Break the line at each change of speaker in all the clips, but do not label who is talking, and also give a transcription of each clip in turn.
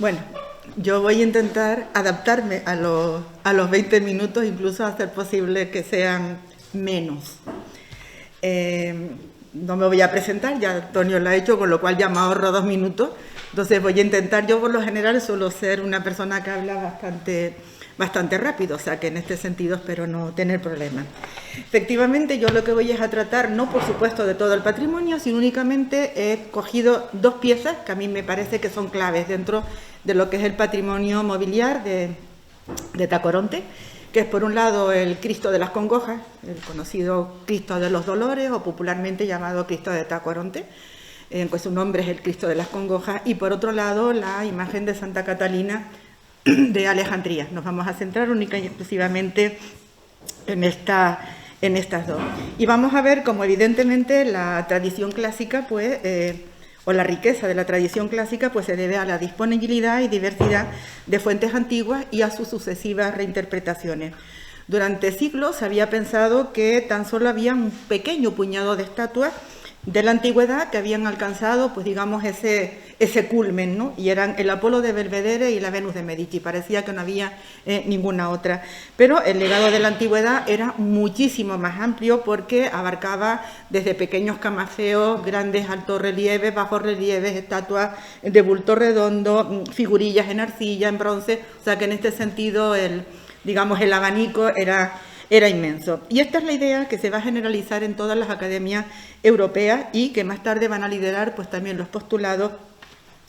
Bueno, yo voy a intentar adaptarme a los 20 minutos, incluso hacer posible que sean menos. No me voy a presentar, ya Antonio lo ha hecho, con lo cual ya me ahorro 2 minutos. Entonces voy a intentar, yo por lo general suelo ser una persona que habla bastante rápido, o sea que en este sentido espero no tener problemas. Efectivamente, yo lo que voy es a tratar, no por supuesto de todo el patrimonio, sino únicamente he cogido 2 piezas que a mí me parece que son claves dentro de lo que es el patrimonio mobiliar de Tacoronte, que es por un lado el Cristo de las Congojas, el conocido Cristo de los Dolores o popularmente llamado Cristo de Tacoronte, pues su nombre es el Cristo de las Congojas, y por otro lado la imagen de Santa Catalina de Alejandría. Nos vamos a centrar única y exclusivamente en estas 2. Y vamos a ver cómo evidentemente la tradición clásica, pues, o la riqueza de la tradición clásica, pues se debe a la disponibilidad y diversidad de fuentes antiguas y a sus sucesivas reinterpretaciones. Durante siglos se había pensado que tan solo había un pequeño puñado de estatuas de la antigüedad que habían alcanzado, pues digamos, ese culmen, ¿no? Y eran el Apolo de Belvedere y la Venus de Medici. Parecía que no había ninguna otra. Pero el legado de la antigüedad era muchísimo más amplio porque abarcaba desde pequeños camafeos, grandes altos relieves, bajos relieves, estatuas de bulto redondo, figurillas en arcilla, en bronce. O sea que en este sentido el abanico era inmenso. Y esta es la idea que se va a generalizar en todas las academias europeas y que más tarde van a liderar pues también los postulados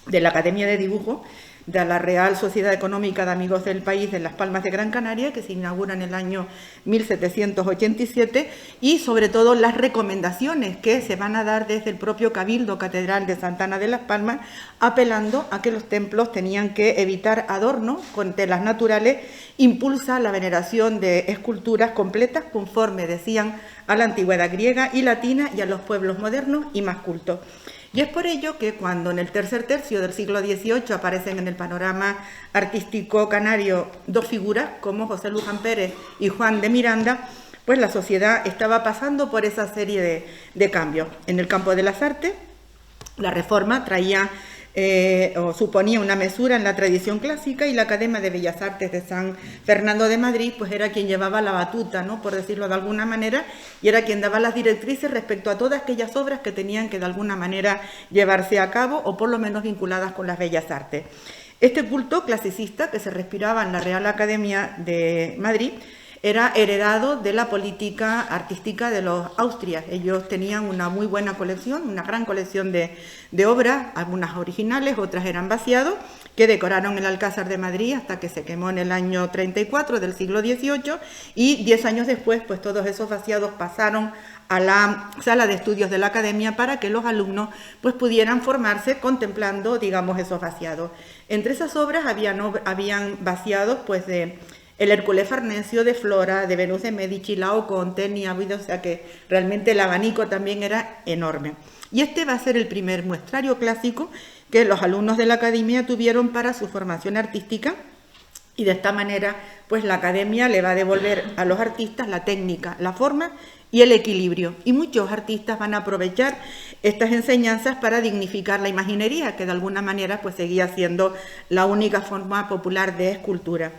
de la Academia de Dibujo de la Real Sociedad Económica de Amigos del País de Las Palmas de Gran Canaria, que se inaugura en el año 1787, y sobre todo las recomendaciones que se van a dar desde el propio Cabildo Catedral de Santa Ana de Las Palmas, apelando a que los templos tenían que evitar adornos con telas naturales, impulsa la veneración de esculturas completas conforme, decían, a la antigüedad griega y latina y a los pueblos modernos y más cultos. Y es por ello que cuando en el tercer tercio del siglo XVIII aparecen en el panorama artístico canario 2 figuras como José Luján Pérez y Juan de Miranda, pues la sociedad estaba pasando por esa serie de cambios. En el campo de las artes, la Reforma traía o suponía una mesura en la tradición clásica, y la Academia de Bellas Artes de San Fernando de Madrid pues era quien llevaba la batuta, ¿no?, por decirlo de alguna manera, y era quien daba las directrices respecto a todas aquellas obras que tenían que de alguna manera llevarse a cabo o por lo menos vinculadas con las bellas artes. Este culto clasicista que se respiraba en la Real Academia de Madrid era heredado de la política artística de los Austrias. Ellos tenían una muy buena colección, una gran colección de obras, algunas originales, otras eran vaciados, que decoraron el Alcázar de Madrid hasta que se quemó en el año 34 del siglo XVIII, y 10 años después, pues todos esos vaciados pasaron a la sala de estudios de la Academia para que los alumnos pues pudieran formarse contemplando, digamos, esos vaciados. Entre esas obras habían vaciados pues de el Hércules Farnesio, de Flora, de Venus de Medici, Laocoonte, Niábide, o sea que realmente el abanico también era enorme. Y este va a ser el primer muestrario clásico que los alumnos de la Academia tuvieron para su formación artística, y de esta manera pues la Academia le va a devolver a los artistas la técnica, la forma y el equilibrio. Y muchos artistas van a aprovechar estas enseñanzas para dignificar la imaginería, que de alguna manera pues seguía siendo la única forma popular de escultura.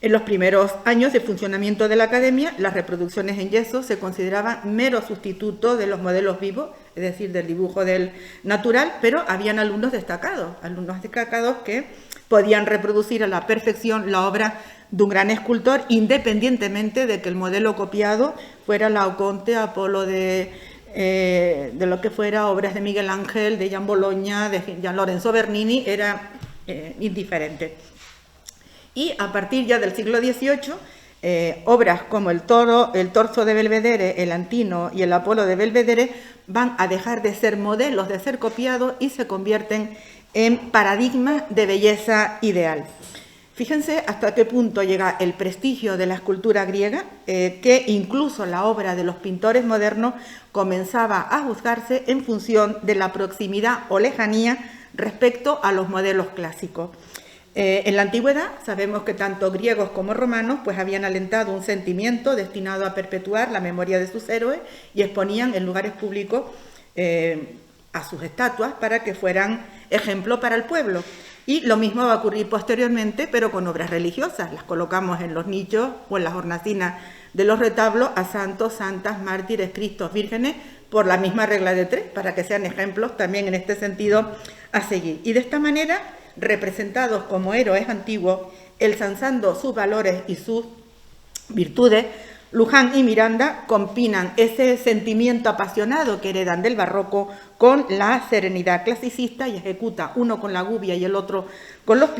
En los primeros años de funcionamiento de la Academia, las reproducciones en yeso se consideraban mero sustituto de los modelos vivos, es decir, del dibujo del natural, pero habían alumnos destacados que podían reproducir a la perfección la obra de un gran escultor, independientemente de que el modelo copiado fuera Laocoonte, Apolo de lo que fuera, obras de Miguel Ángel, de Gian Bologna, de Gian Lorenzo Bernini, era indiferente. Y a partir ya del siglo XVIII, obras como el Torso de Belvedere, el Antino y el Apolo de Belvedere van a dejar de ser modelos, de ser copiados, y se convierten en paradigmas de belleza ideal. Fíjense hasta qué punto llega el prestigio de la escultura griega, que incluso la obra de los pintores modernos comenzaba a juzgarse en función de la proximidad o lejanía respecto a los modelos clásicos. En la antigüedad sabemos que tanto griegos como romanos pues habían alentado un sentimiento destinado a perpetuar la memoria de sus héroes y exponían en lugares públicos a sus estatuas para que fueran ejemplo para el pueblo. Y lo mismo va a ocurrir posteriormente, pero con obras religiosas. Las colocamos en los nichos o en las hornacinas de los retablos a santos, santas, mártires, cristos, vírgenes, por la misma regla de 3, para que sean ejemplos también en este sentido a seguir. Y de esta manera, representados como héroes antiguos, ensalzando sus valores y sus virtudes, Luján y Miranda combinan ese sentimiento apasionado que heredan del barroco con la serenidad clasicista y ejecuta uno con la gubia y el otro con los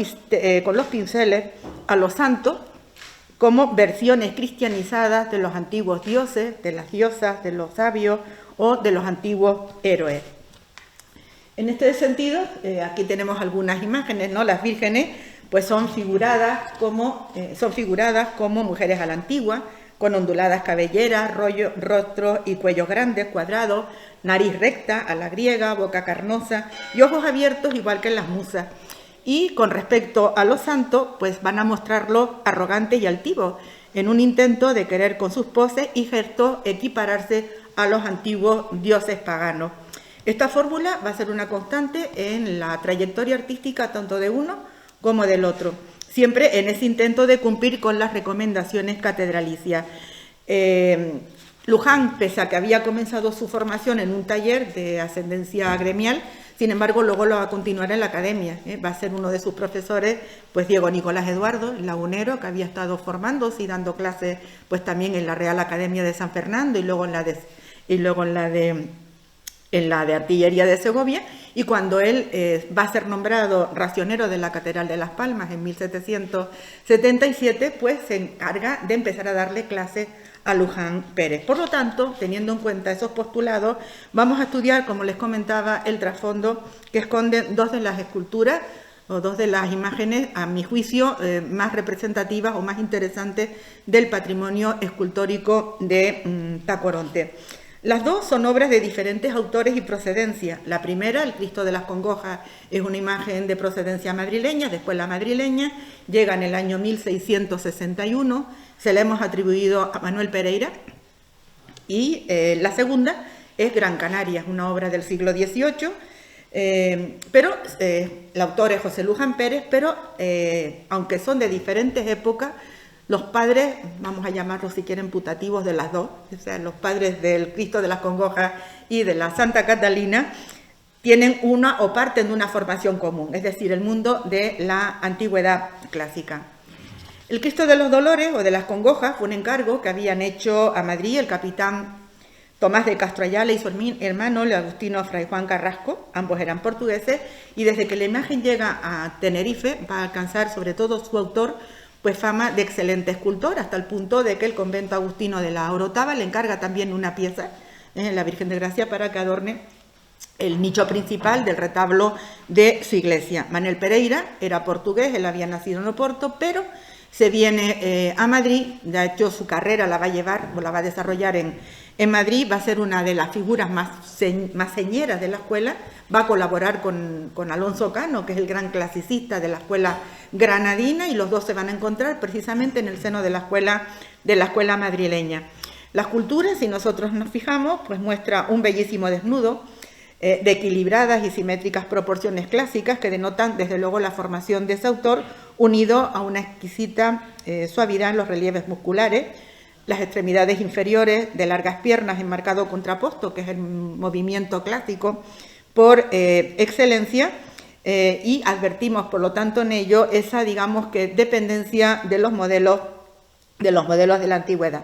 pinceles a los santos como versiones cristianizadas de los antiguos dioses, de las diosas, de los sabios o de los antiguos héroes. En este sentido, aquí tenemos algunas imágenes, ¿no? Las vírgenes pues son figuradas como mujeres a la antigua, con onduladas cabelleras, rostros y cuellos grandes, cuadrados, nariz recta a la griega, boca carnosa y ojos abiertos igual que en las musas. Y con respecto a los santos, pues van a mostrarlos arrogantes y altivos, en un intento de querer con sus poses y gestos equipararse a los antiguos dioses paganos. Esta fórmula va a ser una constante en la trayectoria artística tanto de uno como del otro, siempre en ese intento de cumplir con las recomendaciones catedralicias. Luján, pese a que había comenzado su formación en un taller de ascendencia gremial, sin embargo, luego lo va a continuar en la academia. Va a ser uno de sus profesores, pues Diego Nicolás Eduardo, el lagunero, que había estado formándose y dando clases pues también en la Real Academia de San Fernando y luego en la de Artillería de Segovia, y cuando él va a ser nombrado racionero de la Catedral de Las Palmas en 1777, pues se encarga de empezar a darle clases a Luján Pérez. Por lo tanto, teniendo en cuenta esos postulados, vamos a estudiar, como les comentaba, el trasfondo que esconden dos de las esculturas o dos de las imágenes, a mi juicio, más representativas o más interesantes del patrimonio escultórico de Tacoronte. Las dos son obras de diferentes autores y procedencia. La primera, el Cristo de las Congojas, es una imagen de procedencia madrileña, de escuela madrileña, llega en el año 1661, se la hemos atribuido a Manuel Pereira, y la segunda es Gran Canaria, es una obra del siglo XVIII, pero el autor es José Luján Pérez, pero aunque son de diferentes épocas, los padres, vamos a llamarlos si quieren putativos de las dos, o sea, los padres del Cristo de las Congojas y de la Santa Catalina, tienen una o parten de una formación común, es decir, el mundo de la antigüedad clásica. El Cristo de los Dolores o de las Congojas fue un encargo que habían hecho a Madrid el capitán Tomás de Castro Ayala y su hermano, el agustino Fray Juan Carrasco, ambos eran portugueses, y desde que la imagen llega a Tenerife va a alcanzar sobre todo su autor pues fama de excelente escultor, hasta el punto de que el convento agustino de la Orotava le encarga también una pieza, la Virgen de Gracia, para que adorne el nicho principal del retablo de su iglesia. Manuel Pereira era portugués, él había nacido en Oporto, pero se viene a Madrid, de hecho su carrera la va a llevar, o la va a desarrollar en Madrid, va a ser una de las figuras más señeras de la escuela, va a colaborar con Alonso Cano, que es el gran clasicista de la escuela granadina, y los dos se van a encontrar precisamente en el seno de la escuela madrileña. La escultura, si nosotros nos fijamos, pues muestra un bellísimo desnudo, de equilibradas y simétricas proporciones clásicas que denotan desde luego la formación de ese autor, unido a una exquisita suavidad en los relieves musculares, las extremidades inferiores de largas piernas en marcado contraposto, que es el movimiento clásico por excelencia, y advertimos por lo tanto en ello esa, digamos, que dependencia de los modelos de la antigüedad.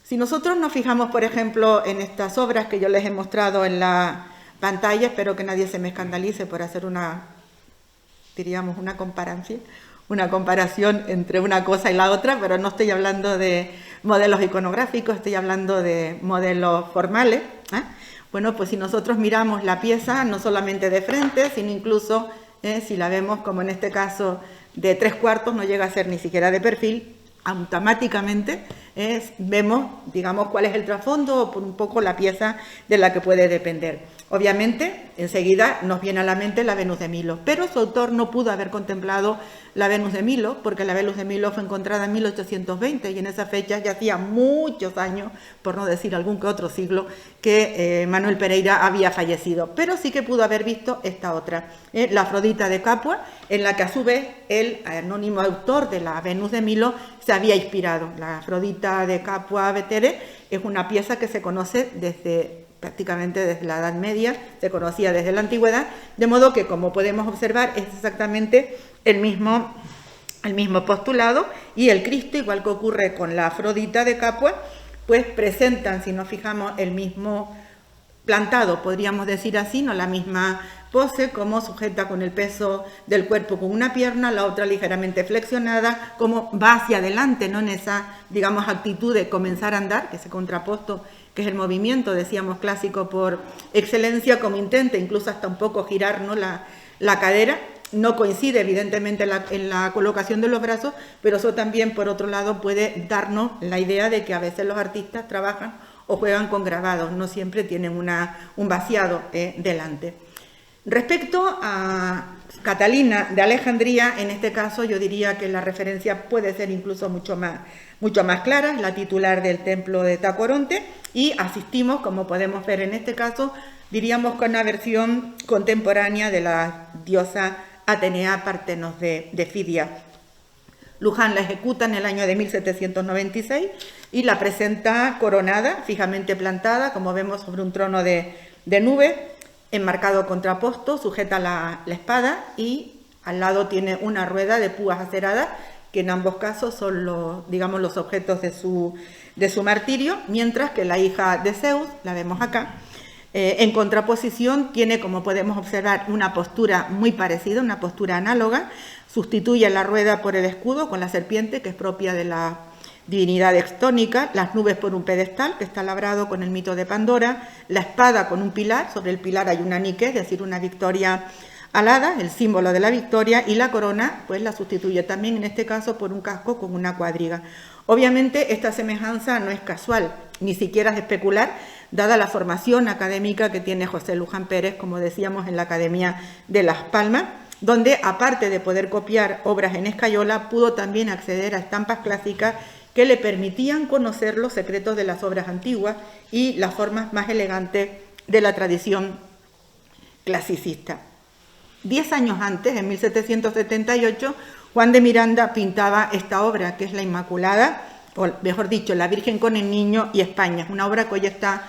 Si nosotros nos fijamos, por ejemplo, en estas obras que yo les he mostrado en la pantalla, espero que nadie se me escandalice por hacer una comparación entre una cosa y la otra, pero no estoy hablando de modelos iconográficos, estoy hablando de modelos formales. Bueno, pues si nosotros miramos la pieza, no solamente de frente, sino incluso, si la vemos como en este caso de 3/4, no llega a ser ni siquiera de perfil, automáticamente vemos, digamos, cuál es el trasfondo o por un poco la pieza de la que puede depender. obviamente, enseguida nos viene a la mente la Venus de Milo, pero su autor no pudo haber contemplado la Venus de Milo, porque la Venus de Milo fue encontrada en 1820 y en esa fecha ya hacía muchos años, por no decir algún que otro siglo, que Manuel Pereira había fallecido. Pero sí que pudo haber visto esta otra, la Afrodita de Capua, en la que a su vez el anónimo autor de la Venus de Milo se había inspirado. La Afrodita de Capua Vetere es una pieza que se conoce prácticamente desde la Edad Media, se conocía desde la Antigüedad, de modo que, como podemos observar, es exactamente el mismo postulado, y el Cristo, igual que ocurre con la Afrodita de Capua, pues presentan, si nos fijamos, el mismo plantado, podríamos decir así, no la misma pose, como sujeta con el peso del cuerpo con una pierna, la otra ligeramente flexionada, como va hacia adelante, ¿no? En esa, digamos, actitud de comenzar a andar, ese contrapuesto que es el movimiento, decíamos, clásico por excelencia, como intenta incluso hasta un poco girar, ¿no? la cadera. No coincide evidentemente en la colocación de los brazos, pero eso también, por otro lado, puede darnos la idea de que a veces los artistas trabajan o juegan con grabados, no siempre tienen un vaciado delante. Respecto a Catalina de Alejandría, en este caso yo diría que la referencia puede ser incluso mucho más clara, la titular del templo de Tacoronte, y asistimos, como podemos ver en este caso, diríamos con una versión contemporánea de la diosa Atenea Partenos de Fidia. Luján la ejecuta en el año de 1796 y la presenta coronada, fijamente plantada, como vemos, sobre un trono de nube, enmarcado contraposto, sujeta la espada, y al lado tiene una rueda de púas aceradas, que en ambos casos son los objetos de su martirio, mientras que la hija de Zeus, la vemos acá, en contraposición tiene, como podemos observar, una postura muy parecida, una postura análoga, sustituye la rueda por el escudo con la serpiente, que es propia de la divinidad extónica, las nubes por un pedestal, que está labrado con el mito de Pandora, la espada con un pilar, sobre el pilar hay una Nike, es decir, una victoria alada, el símbolo de la victoria, y la corona pues la sustituye también, en este caso, por un casco con una cuadriga. Obviamente esta semejanza no es casual, ni siquiera es especular, dada la formación académica que tiene José Luján Pérez, como decíamos, en la Academia de Las Palmas, donde, aparte de poder copiar obras en escayola, pudo también acceder a estampas clásicas que le permitían conocer los secretos de las obras antiguas y las formas más elegantes de la tradición clasicista. 10 años antes, en 1778, Juan de Miranda pintaba esta obra, que es la Inmaculada, o mejor dicho, la Virgen con el Niño y España, una obra que hoy está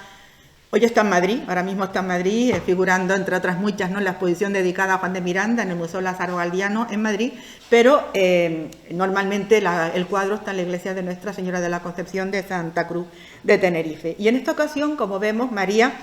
en Madrid, ahora mismo está en Madrid, figurando entre otras muchas, ¿no?, la exposición dedicada a Juan de Miranda en el Museo Lázaro Galdiano en Madrid, pero normalmente el cuadro está en la iglesia de Nuestra Señora de la Concepción de Santa Cruz de Tenerife. Y en esta ocasión, como vemos, María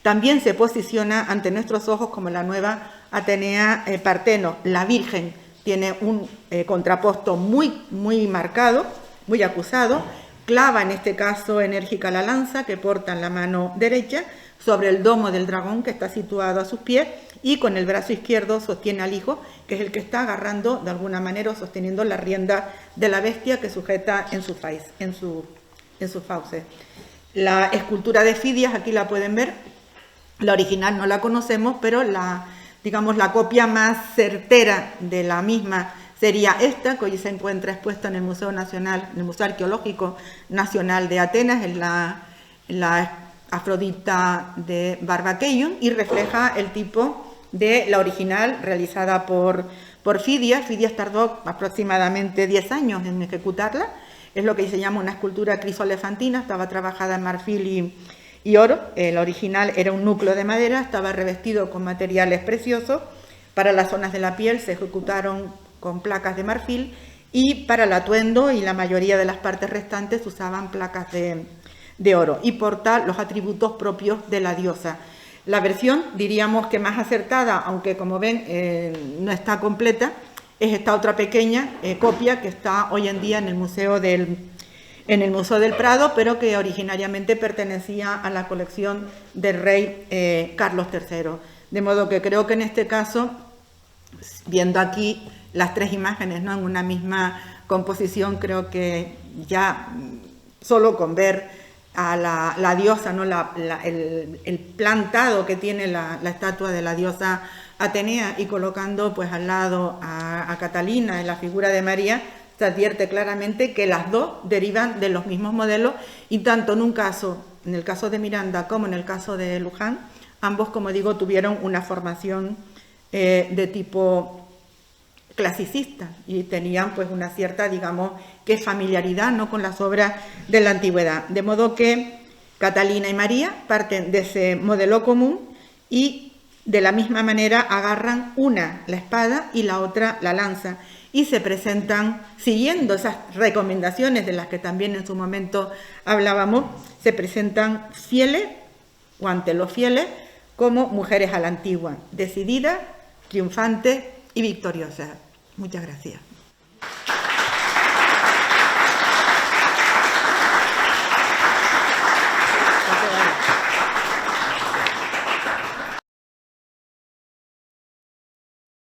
también se posiciona ante nuestros ojos como la nueva Atenea Parteno. La Virgen tiene un contraposto muy marcado, muy acusado, clava en este caso enérgica la lanza que porta en la mano derecha sobre el domo del dragón que está situado a sus pies, y con el brazo izquierdo sostiene al hijo, que es el que está agarrando de alguna manera o sosteniendo la rienda de la bestia que sujeta en sus fauces. La escultura de Fidias, aquí la pueden ver, la original no la conocemos, pero la copia más certera de la misma sería esta, que hoy se encuentra expuesta en el Museo Nacional, en el Museo Arqueológico Nacional de Atenas, en la Afrodita de Barbakeion, y refleja el tipo de la original realizada por Fidias. Fidias tardó aproximadamente 10 años en ejecutarla, es lo que se llama una escultura crisoelefantina, estaba trabajada en marfil y oro. El original era un núcleo de madera, estaba revestido con materiales preciosos. Para las zonas de la piel se ejecutaron con placas de marfil, y para el atuendo y la mayoría de las partes restantes usaban placas de oro, y porta los atributos propios de la diosa. La versión, diríamos que más acertada, aunque como ven no está completa, es esta otra pequeña copia que está hoy en día en el Museo del Prado, pero que originariamente pertenecía a la colección del rey Carlos III. De modo que creo que en este caso, viendo aquí las tres imágenes, ¿no?, en una misma composición, creo que ya solo con ver a la diosa, ¿no? El plantado que tiene la estatua de la diosa Atenea, y colocando pues al lado a Catalina en la figura de María, se advierte claramente que las dos derivan de los mismos modelos, y tanto en el caso de Miranda como en el caso de Luján, ambos, como digo, tuvieron una formación de tipo clasicista y tenían pues una cierta, digamos, que familiaridad, ¿no?, con las obras de la antigüedad. De modo que Catalina y María parten de ese modelo común y de la misma manera agarran una la espada y la otra la lanza, y se presentan, siguiendo esas recomendaciones de las que también en su momento hablábamos, se presentan fieles o ante los fieles como mujeres a la antigua, decididas, triunfantes y victoriosas. Muchas gracias.